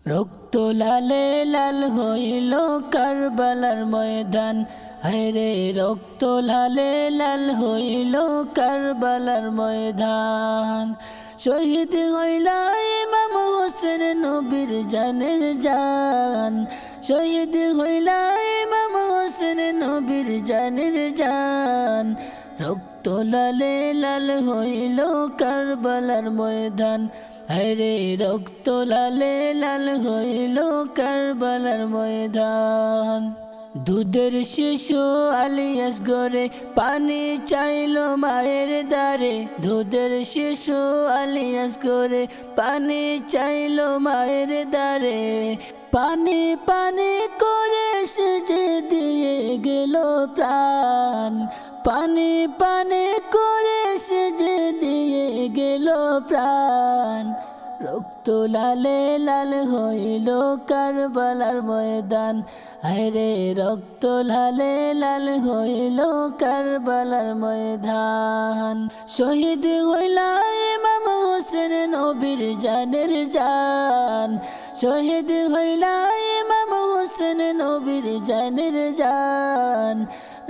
রক্ত লালে লাল হইল কারবালার ময়দান, হায়রে রক্ত লালে লাল হইল কারবালার ময়দান। শহীদ হইল ইমাম হোসেন নবীর জানের জান, শহীদ হইল ইমাম হোসেন নবীর জানের জান। রক্ত লালে লাল হইল কারবালার ময়দান, হায়রে রক্ত লালে লাল হইল কারবালার ময়দান। দুধের শিশু আলী আসগরে পানি চাইল মায়ের দ্বারে, দুধের শিশু আলী আসগরে পানি চাইল মায়ের দ্বারে। পানি পানি করে সেজে দিয়ে গেল প্রাণ, পানি পানি করে সেজে দিয়ে গেল প্রাণ। রক্ত লালে লাল হইল কারবালার ময়দান, হায়রে রক্ত লালে লাল হইল কারবালার ময়দান। শহীদ হইল ইমাম হোসেন নবীর জানের জান, শহীদ হইল ইমাম হোসেন নবীর জানের জান।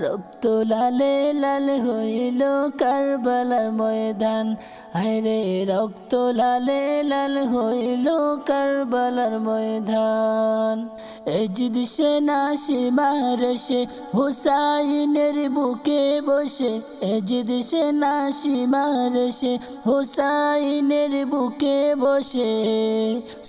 রক্ত লালে লাল হইল কারবালার ময়দান, হায়রে রক্ত লালে লাল হইল কারবালার ময়দান। এজিদ সেনা সীমার সে হুসাইনের বুকে বসে, এজিদ সেনা সীমার সে হুসাইনের বুকে বসে।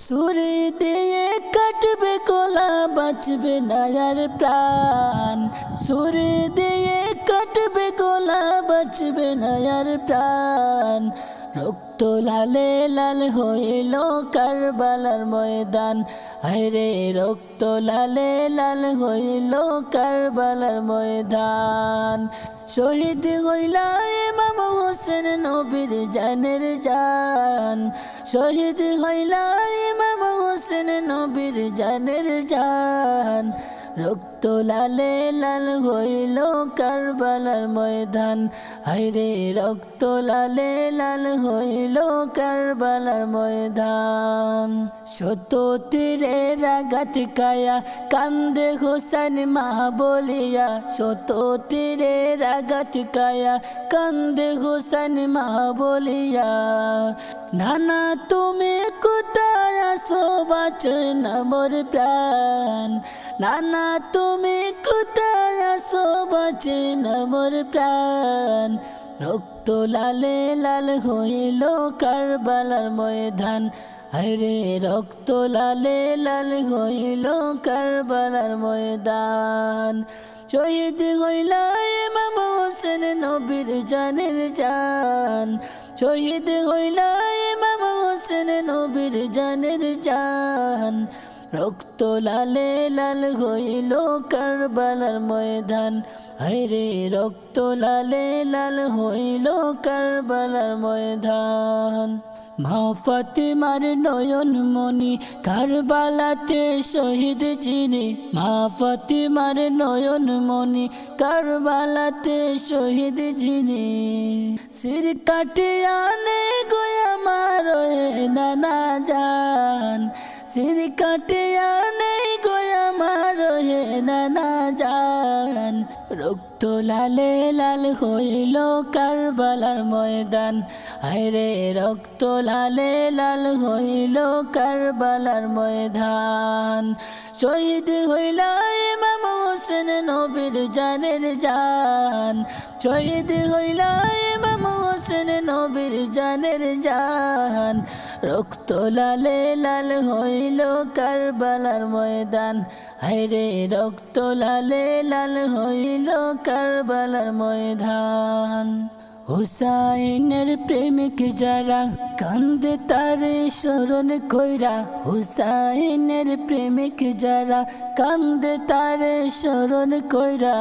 ছুরি দিয়ে কাটবে গলা বাঁচবে না আর প্রাণ, ছুরি দিয়ে কাটবে গলা বাঁচবে না আর প্রাণ। রক্ত লালে লাল হইল কারবালার ময়দান, হায়রে রক্ত লালে লাল হইল কারবালার ময়দান। শহীদ হইল ইমাম হোসেন নবীর জানের জান, শহীদ হইল ইমাম হোসেন নবীর জানের জান। রক্ত লালে লাল হইল কারবালার ময়দান, হায়রে রক্ত লালে লাল হইল কারবালার ময়দান। শত তীরের আঘাত খায়া কান্দে হোসেন মা বলিয়া, শত তীরের আঘাত খায়া কান্দে হোসেন মা বলিয়া। নানা তুমি কোথায় আছো বাঁচে না মোর প্রাণ, নানা তুমি কোথায় আছো বাঁচে না মোর প্রাণ। রক্ত লালে লাল হইল কারবালার ময়দান, হায়রে রক্ত লালে লাল হইল কারবালার ময়দান। শহীদ হইল ইমাম হোসেন নবীর জানের জান, শহীদ হইল ইমাম হোসেন নবীর জানের জান। রক্ত লালে লাল হইল কারবালার ময়দান, হায়রে রক্ত লালে লাল হইল কারবালার ময়দান। মা ফাতেমার নয়ন মনি কারবালাতে শহীদ যিনি, মা ফাতেমার নয়ন মনি কারবালাতে শহীদ যিনি। সির কাটে আনে গোয়া মারোয় নানা জান, সির কাটে আনে গোয়া মারোয় নানা জান। রক্ত লালে লাল হইল কারবালার ময়দান, হায়রে রক্ত লালে লাল হইল কারবালার ময়দান। শহীদ হইল ইমাম হোসেন নবীর জানের জান, শহীদ হইল ইমাম হোসেন নবীর জানের জান। রক্ত লালে লাল হইল কারবালার ময়দান, হায়রে রক্ত লালে লাল হইল কারবালার ময়দান। হুসাইনের প্রেমিক যারা কান্দে তারে স্মরণ কইরা, হুসাইনের প্রেমিক যারা কান্দে তারে স্মরণ কইরা।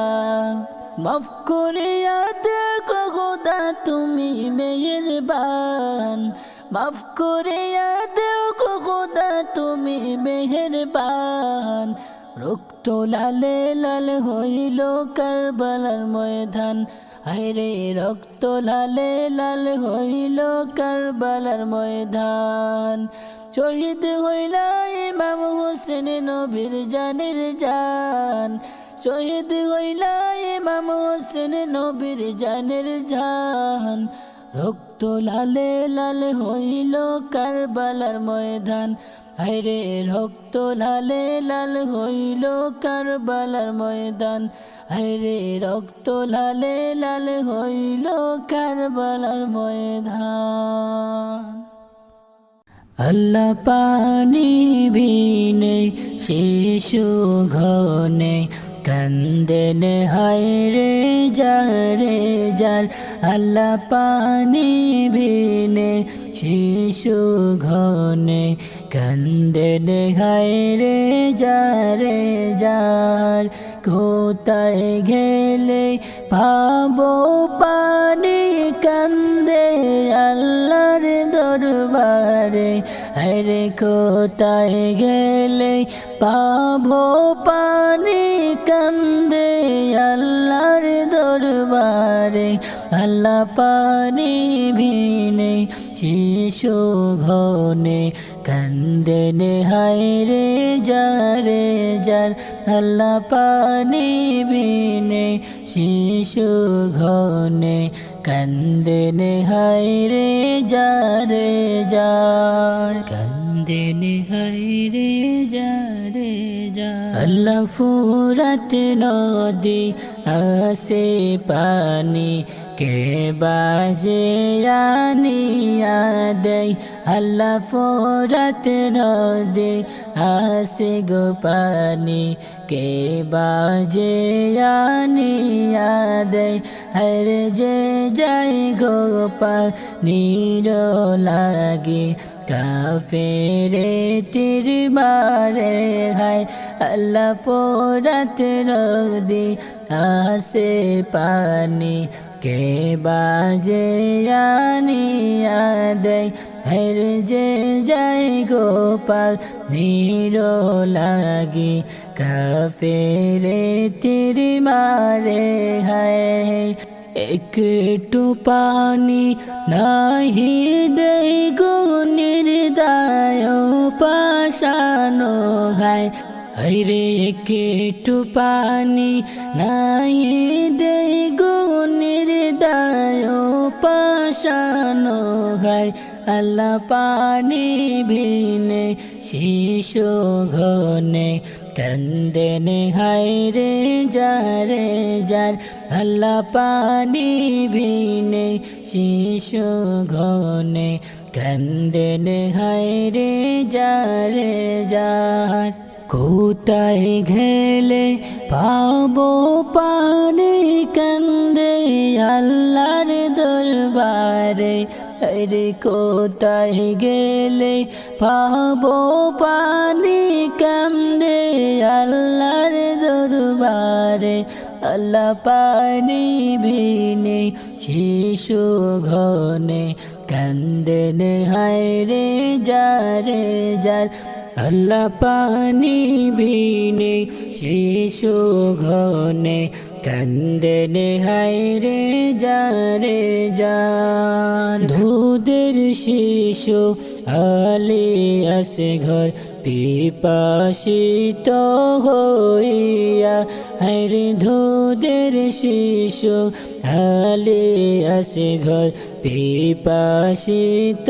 মাফ করিয়া দেখো খোদা তুমি মেহেরবান, মাফ করিয়া দেখো খোদা তুমি মেহেরবান। রক্ত লালে লাল হইল কারবালার ময়দান, হায়রে রক্ত লালে লাল হইল কারবালার ময়দান। শহীদ হইল ইমাম হোসেন নবীর জানের জান শহীদ হইলা ইমাম হোসেন নবীর জানের জান রক্ত লালে লাল হইল কারবালার ময়দান হায়রে রক্ত লালে লাল হইল কারবালার ময়দান হায়রে রক্ত লালে লাল হইল কারবালার ময়দান আল্লাহ পানি বিনে শিশু ঘনে কান্দেন হায়রে যারে যার আল্লাহ পানি বিনে শিশু ঘনে কান্দেন হায়রে যারে যার কোথায় গেলে পাবো পানি কান্দে আল্লাহর দরবারে আরে কোথায় গেলে পাবো পানি কান্দে আল্লাহর দরবারে আল্লাহ পানি বিনে শিশু ঘনে কান্দেন হায়রে যারে যার আল্লাহ পানি বিনে শিশু ঘনে কান্দেন হায়রে যারে যার কান্দেন হায়রে যারে যার আল্লাহ ফুরাত নদী আসে পানি কে বাজে আনিয়া দেয় আল্লাহ ফুরাত নদী আসে গো পানি কে বাজে আনিয়া দেয় হরে যে যাই গো পানির লাগে কাফেরে তীর মারে হায় আল্লাহ ফুরাত নদী আসে পানি কে বাজে আনিয়া দেয় হরে যে যাই গো পানির লাগে কাফেরে তীর মারে হায় একটু পানি নাহি দেই গো নির্দয় পাশানো হায় হরে একটু পানি নাহি দেই গো নির্দয় পাশানো হায় আল্লাহ পানি বিনে শিশু ঘনে কান্দেন হায়রে যারে যার আল্লাহ পানি বিনে শিশু ঘনে কান্দেন হায়রে যারে যার কোথায় গেলে পাবো পানি কান্দে আল্লাহর দরবারে আরে কোথায় গেলে পাবো পানি কান্দে আল্লাহর দরবারে আল্লাহ পানি বিনে শিশু ঘনে কান্দেন হায়রে যারে যার আল্লাহ পানি বিনে শিশু ঘনে কান্দেন হায়রে যারে যার দুধের শিশু আলে আসে ঘর পিপাসিত হইয়া হায়রে দুধের শিশু আলে আসে ঘর পিপাসিত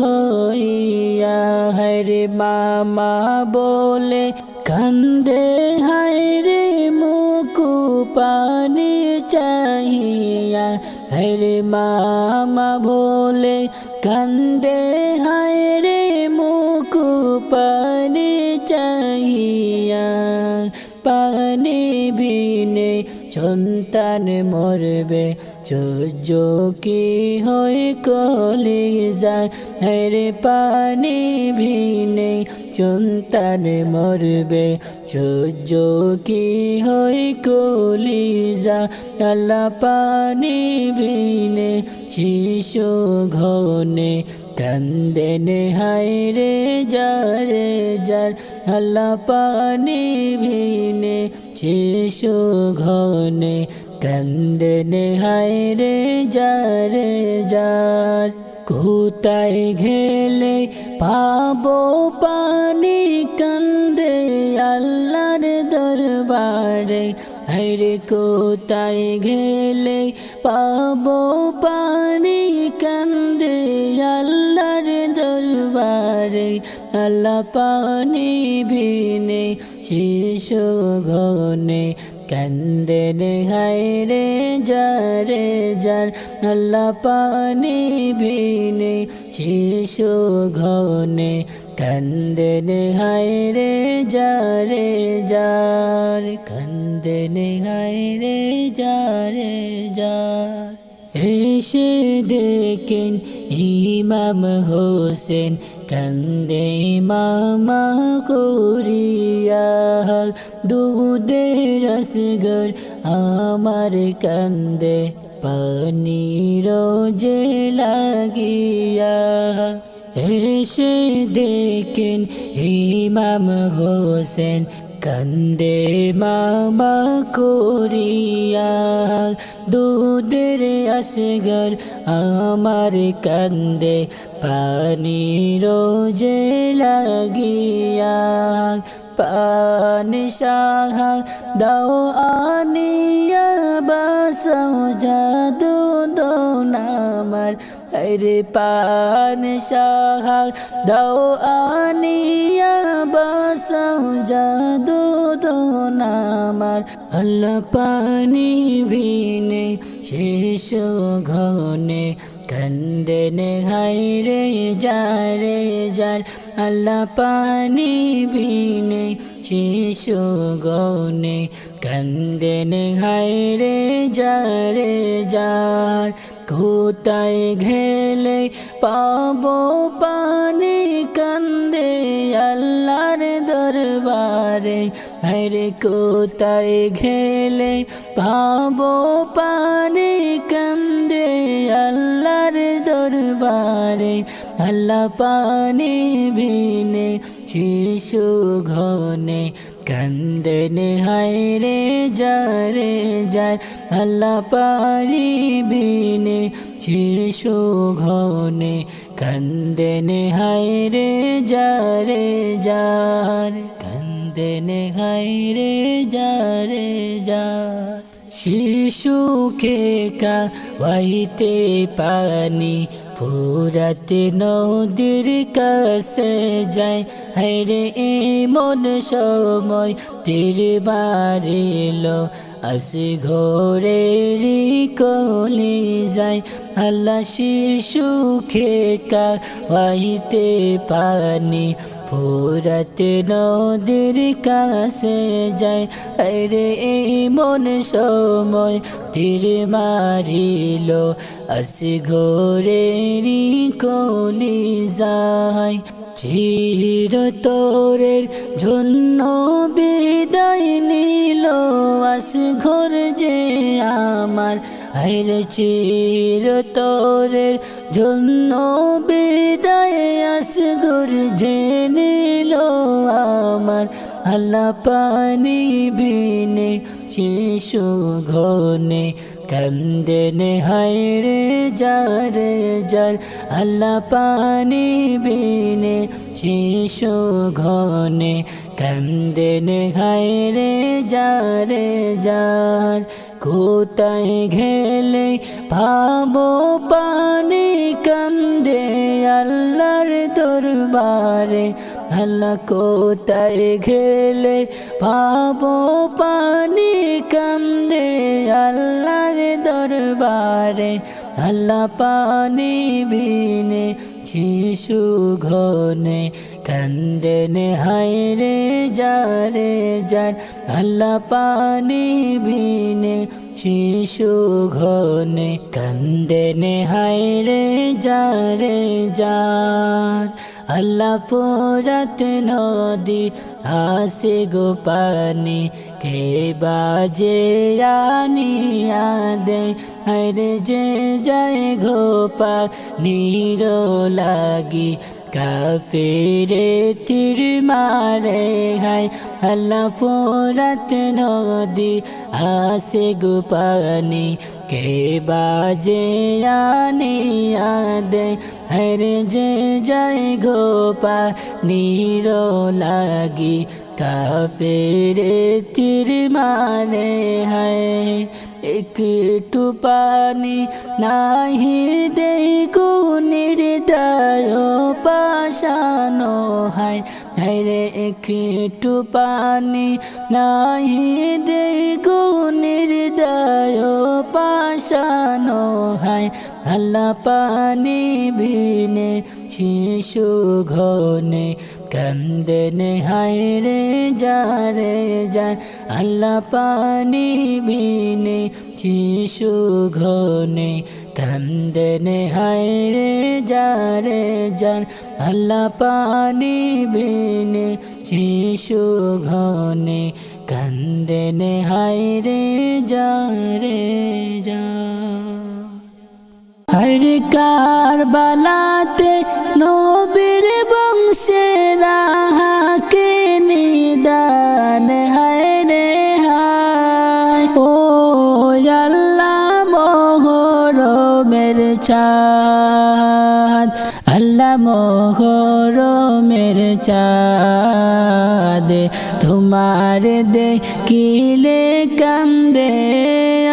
হইয়া হায়রে মামা বলে কান্দে হায়রে মুকু পানি চাহিয়া হরে মামা বলে কান্দে হায়রে মুকু পানি চাহিয়া পানি বিনে সন্তান মরবে সহ্য কি হয় কলি যায় হরে পানি বিনে সন্তান মরবে সহ্য কি হয় কলি যায় আল্লাহ পানি বিনে শিশু ঘনে কান্দেন হায়রে যারে যার আল্লাহ পানি বিনে শিশু ঘনে কান্দেন হায়রে যারে যার কোথায় গেলে পাবো পানি কান্দে দরবারে হরে কোথায় গেলে পাবো পানি কান্দে আল্লাহর দরবারে আল্লাহ পানি বিনে শিশু ঘনে কান্দেন হায়রে যারে যার আল্লাহ পানি বিনে শিশু ঘনে কান্দেন হায়রে যারে যার কান্দেন হায়রে যারে যার এসে দেখেন ইমাম হোসেন কান্দে মামা করিয়া দুধের আসগর আমার কান্দে পানি রোজে লাগিয়া এসে দেখেন ইমাম হোসেন কান্দে মামা করিয়া দুধের আসগর আমার কান্দে পানি রোজে লাগিয়া পানি শাহ দাও আনিয়া বাসাও জাদু দোনামার হরে পানি শাহ দাও আনিয়া বাসাও জাদু দোনামার আল্লাহ পানি বিনে শেষ ঘনে কান্দেন হায়রে যারে যার আল্লাহ পানি বিনে শিশু গনে কান্দেন হায়রে যারে যার কোথায় গেলে পাবো পানি কান্দে আল্লাহর দরবারে হরে কোথায় গেলে পাবো পানি কান্দে আল্লাহর দরবারে আল্লাহ পানি বিনে শিশু ঘনে কান্দেন হায়রে যারে যার আল্লাহ পানি বিনে শিশু ঘনে কান্দেন হায়রে যারে যার কান্দেন হায়রে যারে যার শিশুকে খাওয়াইতে পানি ফুরাত নদীর কাছে যায় হায়রে এমন সময় তীর বাড়িল আসি ঘোরেরই কলি যায় আল্লাহ শিশুকে খাওয়াইতে পানি ফুরাত নদীর কাছে যায় আরে এমন সময় তীর মারিল আসি ঘোরেরই কলি যায় চিরতরের জন্য বিদায় নিল আসঘর যে আমার হায়রে চিরতরের জন্য বিদায় আসঘর যে নিল আমার আল্লাহ পানি বিনে শিশু ঘনে কান্দেন হায়রে যারে যার আল্লাহ পানি বিনে শিশু ঘনে কান্দেন হায়রে যারে যার কোথায় গেলে পাবো পানি কান্দে আল্লাহর দরবারে আল্লাহ কোথায় গেলে পাবো পানি কান্দে আল্লাহর দরবারে আল্লাহ পানি বিনে শিশু ঘনে কান্দেন হায়রে যারে যার আল্লাহ পানি বিনে শিশু ঘনে কান্দেন হায়রে যারে যার আল্লাহ ফুরাত নদী আসে গো পানি কে বাজে আনিয়া দে হায়রে যে যায় গো পানির লাগি কাফিরে তীর মারে হায় আল্লাহ ফোরাত নদী আসে গো পানি কে বাজে আনিয়া দে হরে যে যায় গো পানির লাগি কাফিরে তীর মারে হায় একটু পানি নাহি দেই গো নির্দয় পাশানো হায় হরে একটু পানি নাহি দেই গো নির্দয় পাশানো হায় আল্লাহ পানি বিনে শিশু ঘনে কান্দনে হায় রে যারে যায় আল্লাহ পানি বিনে শিশু ঘনে কান্দনে হায় রে যারে যান আল্লাহ পানি বিনে শিশু ঘনে কান্দনে হায় রে যারে যান হরে কারবালাতে নবীর বংশেরা কে নিদান হায় রে হায় ও আল্লাহ মোহরমের চাঁদ আল্লাহ মোহরমের চাঁদ তোমার দেখিলে কান্দে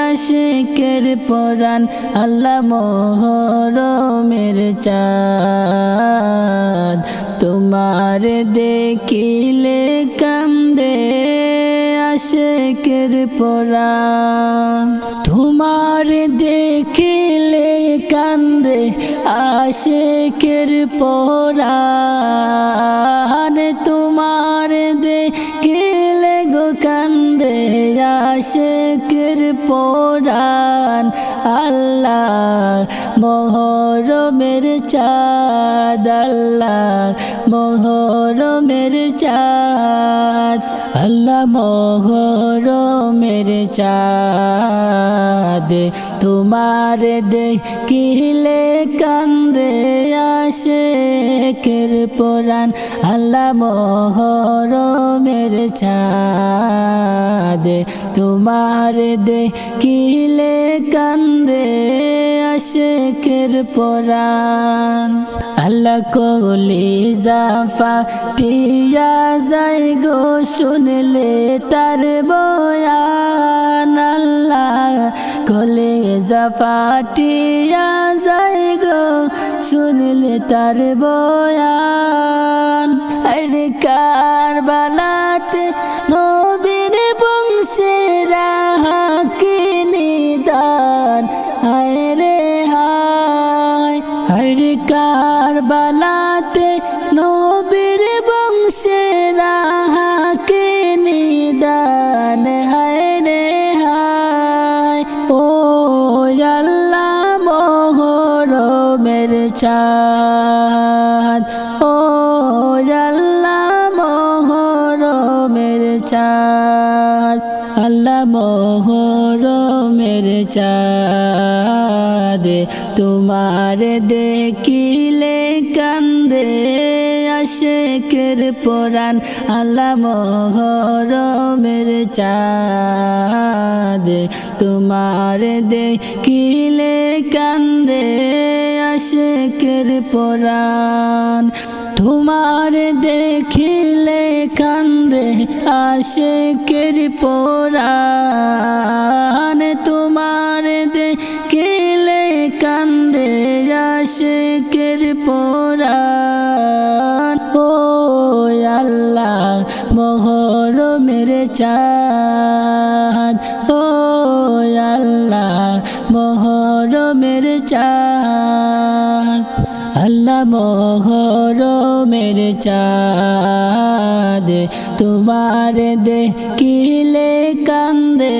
আশিকের পরাণ আল্লাহ মোহরমের চাঁদ তোমার দেখিলে কান্দে আশিকের পরাণ তোমার দেখিলে কান্দে আশিকের পরাণ তোমার দেখিলে গো কান্দে আশিকের পরাণ আল্লাহ মোহরমের চাঁদ আল্লাহ মোহরমের চাঁদ আল্লাহ মোহরমের চাঁদ তোমার দেখিলে কান্দে আশিকের পরাণ আল্লাহ মোহরমের চাঁদ তোমার দেখিলে কান্দে আশিকের পরাণ আল্লাহ কলিজা ফাটিয়া যায় গো শুনলে তার বয়ান আল্লাহ কলিজা ফাটিয়া যায় গো শুনলে তার বয়ান আরে কারবালাতে নবীর বংশেরা কে নিদান হায় রে হায় হরে কারবালাতে নবীর বংশেরা কে নিদান হায় রে হায় ও আল্লাহ মোহরমের চাঁদ ও আল্লাহ মোহরমের চাঁদ আল্লাহ মোহরমের চাঁদ তোমার দেখিলে কান্দে আশিকের পরাণ আল্লাহ মোহরমের চাঁদ তোমার দেখিলে কান্দে আশিকের পরাণ তোমার দেখিলে কান্দে আশিকের পরাণ তোমার দেখিলে কান্দে আশিকের পরাণ ও আল্লাহ মোহরমের চাঁদ ও আল্লাহ মোহরমের চাঁদ আল্লাহ মোহরমের চাঁদ তোমার দেখিলে কান্দে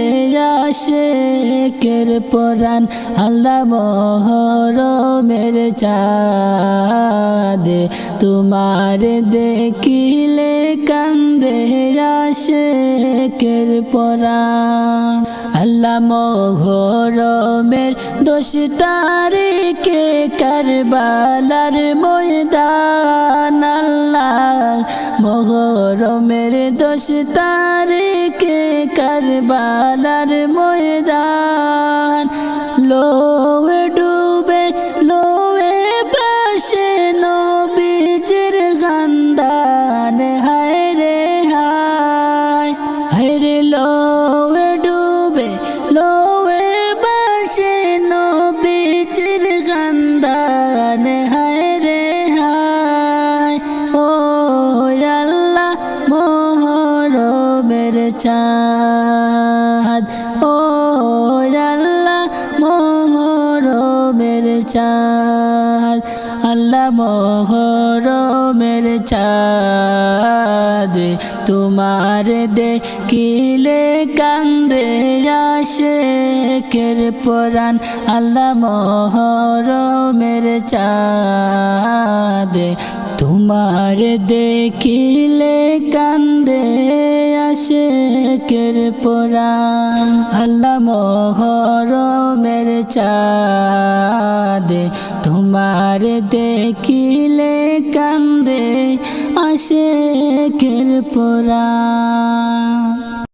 আশিকের পরাণ আল্লাহ মোহরমের চাঁদ তোমার দেখিলে কান্দে আশিকের পরাণ আল্লাহ আল্লাহ মোহরমের 10 তারিখে কারবালার ময়দান, আল্লাহ মোহরমের 10 তারিখে কারবালার ময়দান। লোহে ডুবে লোহে ভাসে নবীজির খানদান, হায় রে হায়, হায় রে লোহে ডুবে লোহে ভাসে নবীজির খানদান, হায় রে হায়। ও আল্লাহ মোহরমের চাঁদ, ও আল্লাহ মোহরমের চাঁদ, আল্লাহ মোহরমের চাঁদ। তোমার দেখিলে কান্দে আশিকের পরাণ, আল্লাহ মোহরমের চাঁদ। তোমার দেখিলে কান্দে আশিকের পরাণ, আল্লাহ মোহরমের চাঁদ। তোমার দেখিলে কান্দে আশিকের পরাণ।